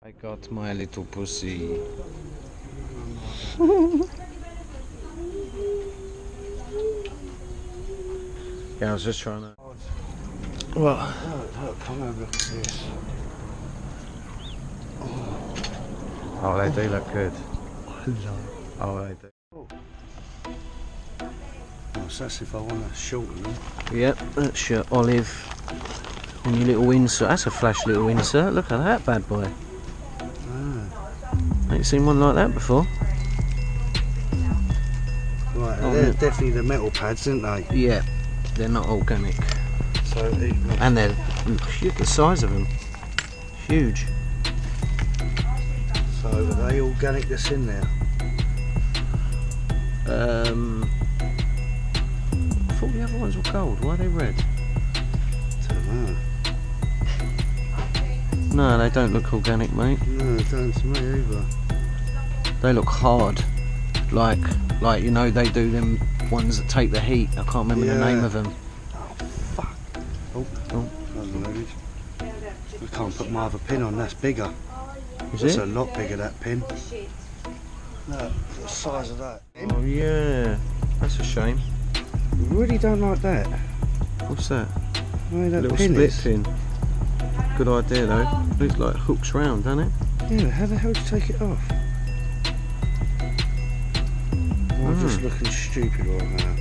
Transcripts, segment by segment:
I got my little pussy. Yeah, I was just trying to. What? Look, come over, look at this. Oh, they do look good. Oh, they do. Oh, so that's if I want to shorten them. Yep, that's your olive and your little insert. That's a flash little insert. Look at that bad boy. Ain't seen one like that before. Right, Oh, they're yeah. definitely the metal pads, aren't they? Yeah, they're not organic. So, And they're, look at the size of them. Huge. so are they organic that's in there? I thought the other ones were gold. Why are they red? Don't know. No, they don't look organic, mate. No, it don't to me either. They look hard. Like you know, they do them ones that take the heat. I can't remember the name of them. Oh, fuck. Oh, Oh. that's loaded. I can't put my other pin on, that's bigger. Is That's it? a lot bigger, that pin. Look, the size of that. Oh yeah, that's a shame. I really don't like that. What's that? The way that Little pin split is. pin. Good idea though. Looks like hooks round, doesn't it? Yeah, how the hell do you take it off? I'm just looking stupid right now.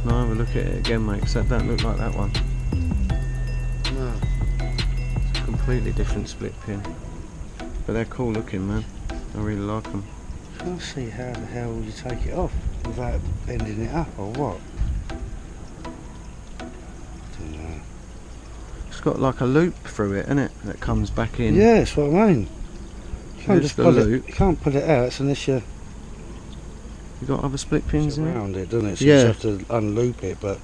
No, have a look at it again, mate, 'cause that don't look like that one. No. It's a completely different split pin. But they're cool looking, man. I really like them. I can't see how the hell you take it off without bending it up or what. I don't know. It's got like a loop through it, isn't it? That comes back in. Yeah, that's what I mean. You can't Here's just the pull loop. it. You can't pull it out unless you You got other split pins in it? around it, doesn't it? So Yeah. you just have to unloop it, but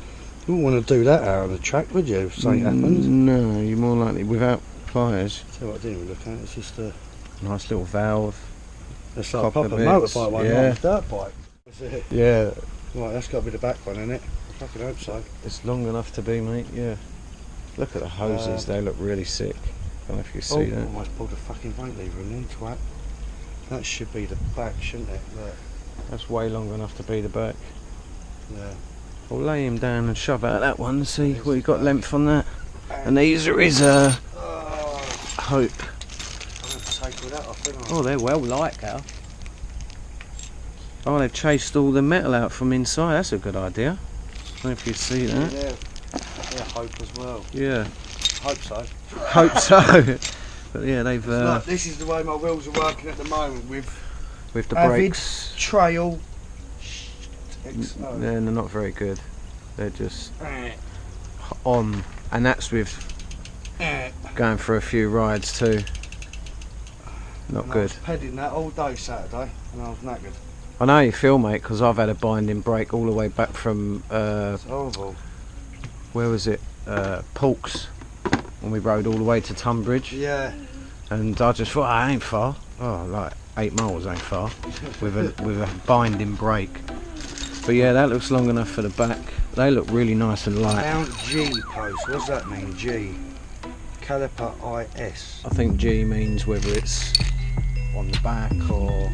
you wouldn't want to do that out on the track, would you? If something happens. No, you're more likely without pliers. So what I didn't even look at. It's just a. Nice little valve. It's like a Couple proper of bits, motorbike one, yeah. not a dirt bike. That's it. Yeah, Right, that's got to be the back one, isn't it? I fucking hope so. it's long enough to be, mate. Yeah. Look at the hoses. They look really sick. I don't know if you see Oh, that. almost pulled a fucking brake lever in there, twat. That should be the back, shouldn't it? Look. That's way long enough to be the back. Yeah. I'll lay him down and shove out that one and see There's what you the got back. length on that. And these are his Oh, Hope. I have to take all that off, didn't I? Oh, they're well light, Cal. Oh, they've chased all the metal out from inside. That's a good idea. I don't know if you see that. Yeah, hope as well. Yeah. Hope so. Hope so. But yeah, they've Look, this is the way my wheels are working at the moment with with the Avid brakes. Trail XO. They're not very good. They're just on, and that's with going for a few rides too. Not And I good. was pedding that all day Saturday and I was knackered. I know how you feel, mate, because I've had a binding brake all the way back from It's horrible. where was it? Polks, when we rode all the way to Tunbridge, Yeah. and I just thought, I ain't far. Oh, like 8 miles ain't far with a binding brake. But yeah, that looks long enough for the back. They look really nice and light. Mount G post. What does that mean? G. Caliper IS. I think G means whether it's on the back or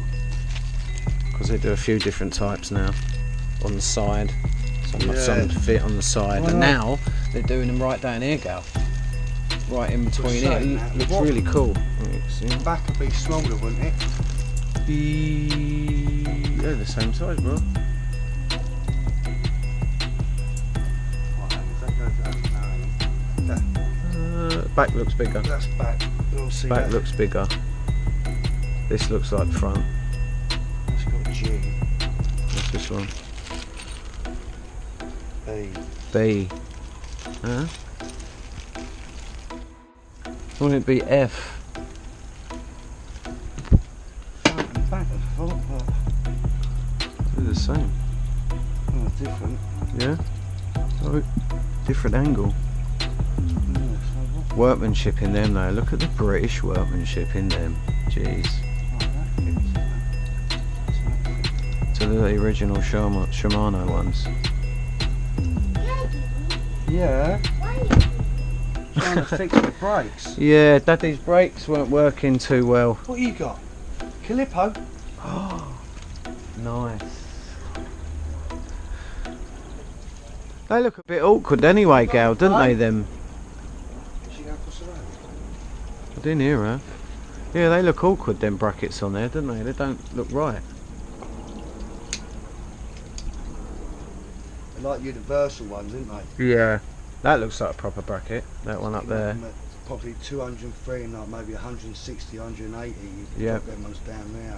because they do a few different types now. On the side, some fit on the side, Well, and now they're doing them right down here, Gal. Right in between it. saying It that. looks What? really cool. See? The back would be smaller, wouldn't it? They're the same size, bro. Back looks bigger. That's back. We'll see Back that. looks bigger. This looks like front. That's got G. What's this one? B. B. Huh? Wouldn't it be F? Front and back and front, but They're the same. oh, different. Yeah? Oh, different angle. Yeah, so what? Workmanship in them though. Look at the British workmanship in them. Jeez. Oh, that fits. To the original Shimano ones. Yeah. Trying to fix the brakes. Yeah, Daddy's brakes weren't working too well. What you got? Calippo? Nice. They look a bit awkward anyway, Gal, don't they, them? She go across the road? I didn't hear her. Yeah, they look awkward, them brackets on there, don't they? They don't look right. They're like universal ones, aren't they? Yeah. That looks like a proper bracket, that one up You know, there. them at probably 203 and like maybe 160, 180. You Yeah. got them ones down there.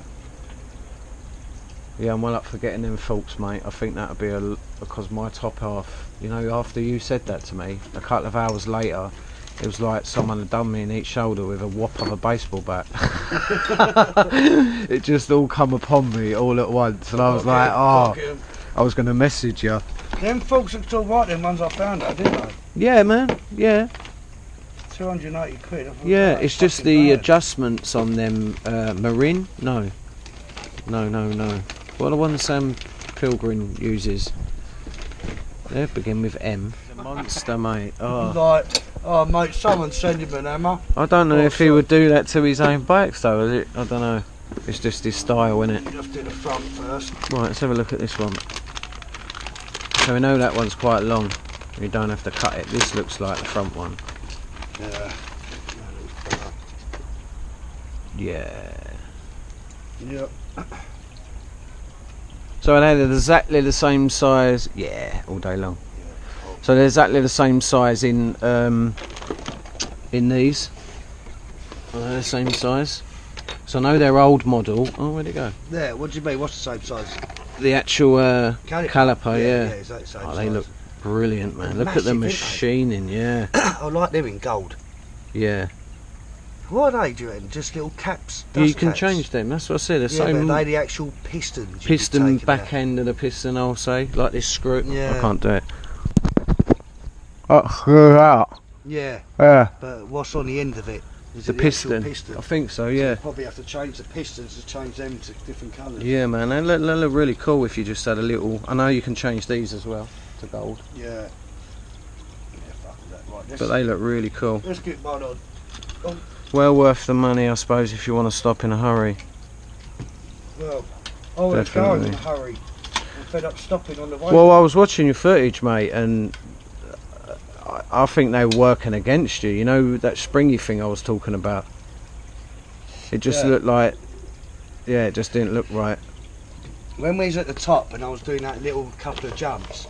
Yeah, I'm well up for getting them faults, mate. I think that'll be because my top half, you know, after you said that to me, a couple of hours later, it was like someone had done me in each shoulder with a whop of a baseball bat. It just all come upon me all at once, and I was like, oh, I was going to message you. Them faults looked alright, them ones I found out, didn't they? Yeah, man, yeah. 280 quid. I thought, Yeah, that it's was just fucking the bad. adjustments on them, Marin? No. No. What are the ones Sam Pilgrim uses? They begin with M. The monster, mate. Oh. Like, oh mate, someone send him an hammer. I don't know Oh, if he sorry. would do that to his own bikes though, is it? I don't know. It's just his style, innit? You have to do the front first. Right, let's have a look at this one. So we know that one's quite long. You don't have to cut it. This looks like the front one. Yeah. Yeah. Yep. So they're exactly the same size. Yeah, all day long. So they're exactly the same size in these. Are they the same size? So I know they're old model. Oh, where'd it go? There, what do you mean? What's the same size? The actual caliper, yeah. Yeah, exactly the same Oh, size. they look brilliant, man. Look at the Massive, machining, yeah. I like them in gold. Yeah. What are they, do you reckon? Just little caps? You dust can caps? change them, that's what I said. The Yeah, same but they the actual pistons. you'd be piston taking back out. end of the piston, I'll say. Like this screw. Yeah. I can't do it. Oh, screw out. Yeah, Yeah. but what's on the end of it? Is The it the actual piston. piston? I think so, So yeah. you probably have to change the pistons to change them to different colours. Yeah, man, they look really cool if you just had a little. I know you can change these as well to gold, Yeah. Yeah, fuck that. Right, but they look really cool. let's get mine on. Well worth the money, I suppose, if you want to stop in a hurry. Well, I want to go in Definitely. a hurry. I'm fed up stopping on the way. Well, I was watching your footage, mate, and I think they were working against you. You know that springy thing I was talking about? It just Yeah. looked like, yeah, it just didn't look right. When we was at the top and I was doing that little couple of jumps,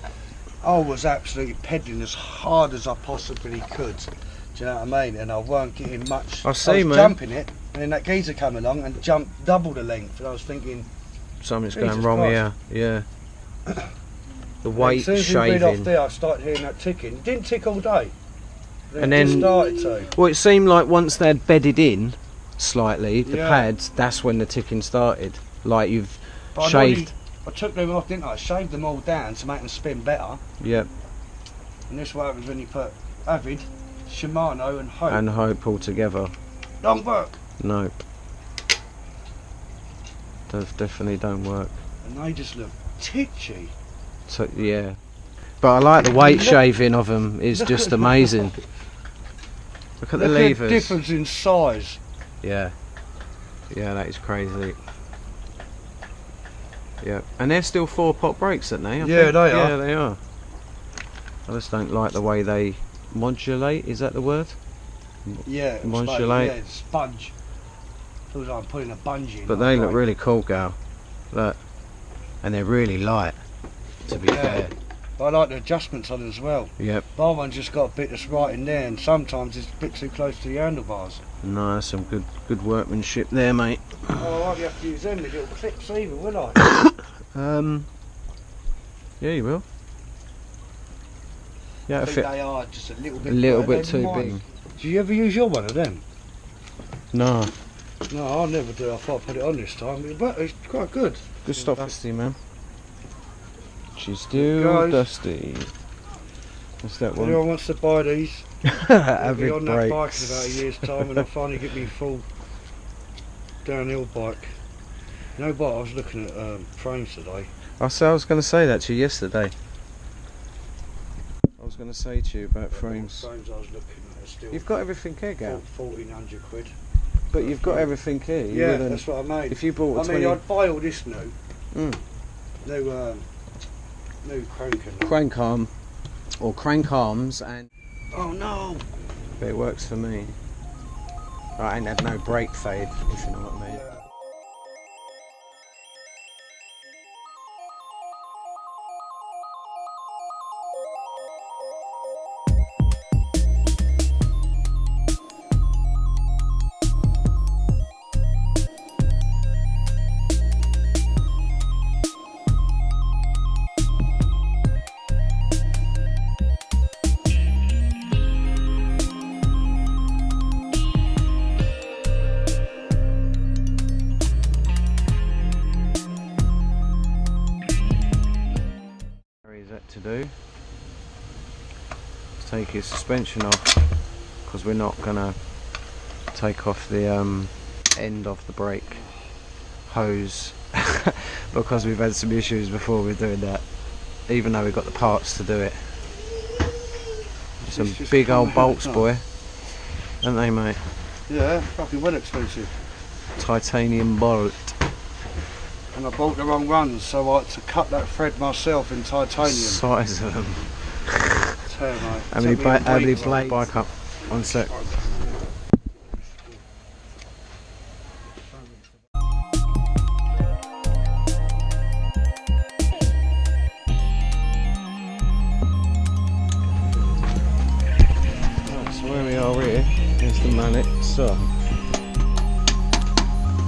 I was absolutely pedalling as hard as I possibly could. Do you know what I mean? And I weren't getting much. I see, was man. jumping it, and then that geezer come along and jumped double the length, and I was thinking, Something's Jesus going wrong Christ. here. Yeah. The as weight soon as we rid off shaving. there, I started hearing that ticking. It didn't tick all day. And it just then- started to. Well, it seemed like once they'd bedded in slightly, the Yeah. pads, that's when the ticking started. Like you've But shaved. I took them off, didn't I? Shaved them all down to make them spin better. Yep. And this is what happens when you put Avid, Shimano, and Hope. And hope all together. Don't work. Nope. Those definitely don't work. And they just look titchy. So yeah. But I like the weight Look- shaving of them. It's look just at- amazing. Look at the Look at the levers. difference in size. Yeah. Yeah, that is crazy. Yeah. And they're still 4-pot brakes, aren't they? I Yeah, think? they Yeah, are. they are. I just don't like the way they modulate, is that the word? Yeah, it's like- Modulate. yeah, it's sponge. Feels like I'm putting a bungee in. But my they look brake. really cool, Gal. Look. And they're really light, to be Yeah. fair. But I like the adjustments on it as well. Yep. My one's just got a bit that's right in there, and sometimes it's a bit too close to the handlebars. No, that's some good workmanship there, mate. Oh, I won't have to use them with little clips either, will I? Yeah, you will. Yeah, I I think fit they are just a little bit. a little big. bit They too might- big. Do you ever use your one of them? No. No, I'll never do. I thought I'd put it on this time, but it's quite good. Good stuff. Dusty, man. She's still Guys. dusty. What's that If one? anyone wants to buy these, I'll be Avid on that bike in brakes. about a year's time, and I'll finally get me full downhill bike. You know what? I was looking at frames today. I was going to say that to you yesterday. I was going to say to you about frames. Frames I was looking at. still You've got everything here, Gal. 1,400 quid. But you've got everything here. You Yeah, wouldn't- that's what I mean. If you bought a I 20... mean, I'd buy all this new. Mm. New crank and that. Crank arm, or crank arms, and... Oh no! But it works for me. I ain't had no brake fade, if you know what I mean. Yeah. Is that to do? Let's take his suspension off, because we're not gonna take off the end of the brake hose because we've had some issues before with doing that, even though we've got the parts to do it. Some just big old come out, bolts, huh? boy, aren't they, mate? Yeah, fucking well expensive. Titanium bolt. And I bought the wrong ones, so I had to cut that thread myself in titanium. Size of them. Tear, mate. How many, Took me a how many week, blades? like- Bike up. 1 sec. Right, so where we are here is the mallet. So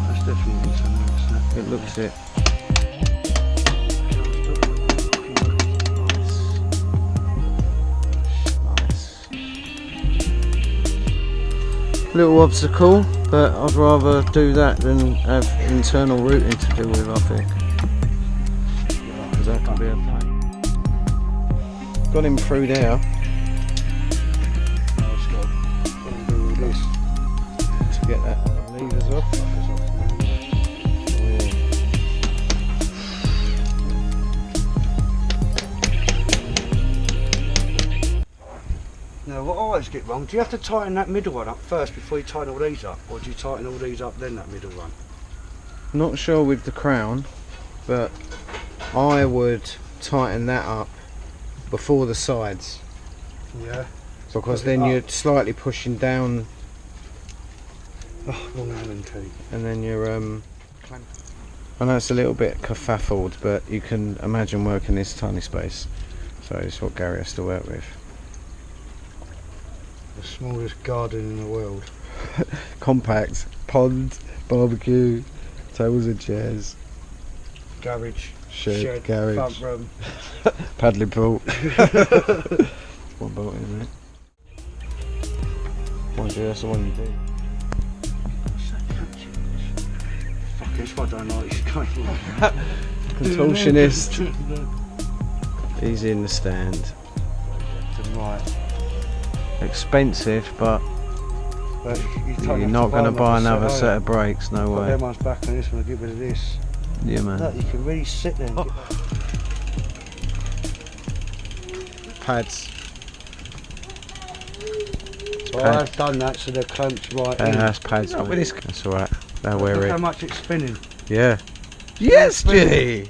That's definitely something, isn't it? it looks it. Nice. Little obstacle, but I'd rather do that than have internal routing to deal with, I think. Because that can be a pain. Got him through there I've just got to do all this. to get that levers off. Yeah. Now, what I always get wrong, do you have to tighten that middle one up first before you tighten all these up? Or do you tighten all these up then that middle one? Not sure with the crown, but I would tighten that up before the sides, Yeah. because Push it then up. you're slightly pushing down, Oh, wrong Allen key. and then you're I know it's a little bit kerfuffled, but you can imagine working this tiny space, so it's what Gary has to work with. The smallest garden in the world. Compact, pond, barbecue, tables and chairs, Garage, shed, garage, front room. paddling pool. One bolt in there. Mind you, that's the one you do. Fuck, this one I don't like. It's going Contortionist. He's in the stand. Right. Expensive, but But you're not going to buy another set of brakes, no Put way. them ones back on this one and get rid of this. Yeah, Look, man. you can really sit there and get Pads. Well, I've done that so they're clamped right in. That's pads. Mate. That's alright. They'll wear Look how it. much it's spinning. Yeah. Yes, G!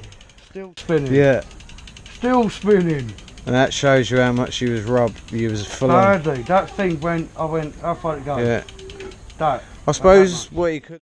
Still spinning. Yeah. Still spinning. And that shows you how much you was robbed. You was full on. Hardly. That thing went, how far it go? Yeah. That. I suppose what you could